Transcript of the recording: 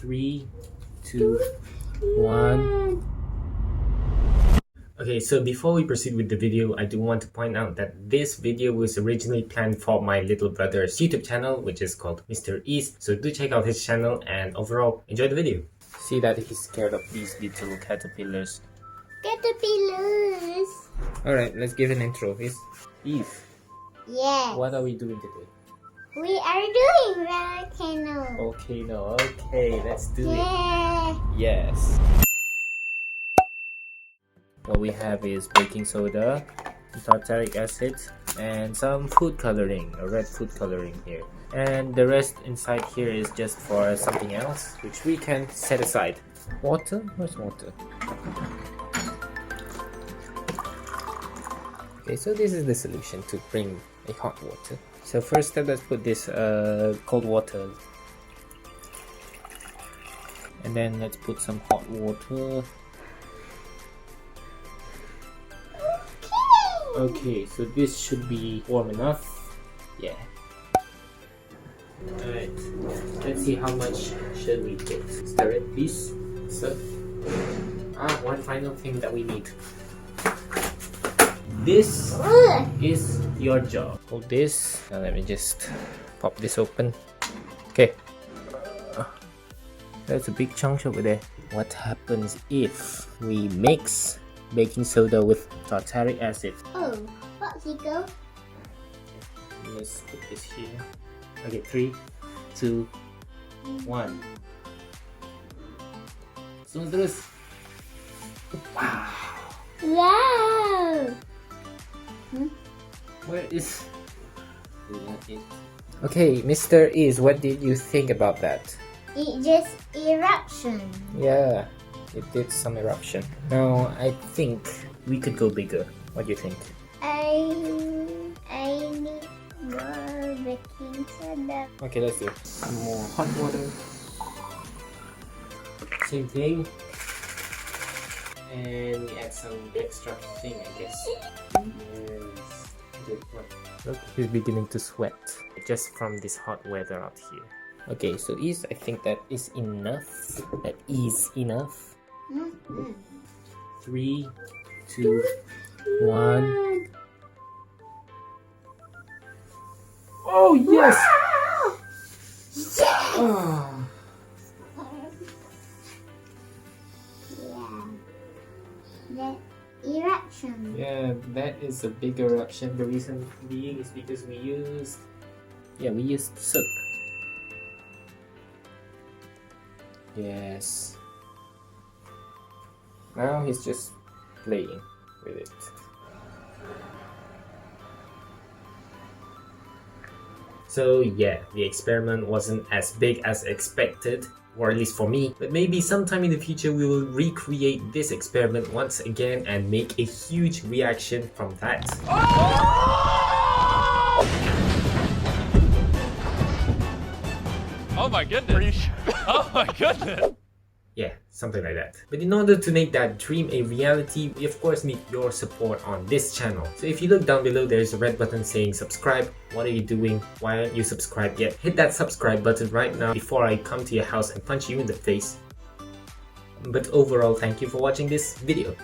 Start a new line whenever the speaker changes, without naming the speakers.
3, 2, 1. Okay, so before we proceed with the video, I do want to point out that this video was originally planned for my little brother's YouTube channel, which is called Mr. East. So do check out his channel and overall enjoy the video. See that he's scared of these little caterpillars.
Caterpillars!
Alright, let's give an intro. Eve.
Yes.
What are we doing today?
We are doing volcano.
Volcano. Okay, let's do it.
Yeah.
Yes. What we have is baking soda, tartaric acid, and some food coloring, a red food coloring here. And the rest inside here is just for something else, which we can set aside. Water? Where's water? Okay, so this is the solution to bring a hot water. So first step, let's put this cold water. And then let's put some hot water. Okay, so this should be warm enough. Yeah. Alright, let's see how much should we put. Stir it, please. So, one final thing that we need. This is your job. Hold this. Now let me just pop this open. Okay. That's a big chunk over there. What happens if we mix baking soda with tartaric acid?
Oh, popsicle.
Let's put this here. Okay, 3, 2, 1. Semua terus. Wow.
Wow.
Where is it? Okay, Mr. Is, what did you think about that?
It just eruption.
Yeah, it did some eruption. Now, I think we could go bigger. What do you think?
I need more baking soda.
Okay, let's do some more hot water. Same thing. And we add some extra thing, I guess. Yes. Good one. Look, he's beginning to sweat just from this hot weather out here. Okay, so I think that is enough. That is enough. 3, 2, 1. Oh yes! Oh.
Yeah, the eruption.
Yeah, that is a big eruption. The reason being is because we used soap. Yes. Now he's just playing with it. So yeah, the experiment wasn't as big as expected, or at least for me, but maybe sometime in the future we will recreate this experiment once again and make a huge reaction from that.
Oh my goodness! Oh my goodness!
Yeah, something like that. But in order to make that dream a reality, we of course need your support on this channel. So if you look down below, there's a red button saying subscribe. What are you doing? Why aren't you subscribed yet? Hit that subscribe button right now before I come to your house and punch you in the face. But overall, thank you for watching this video.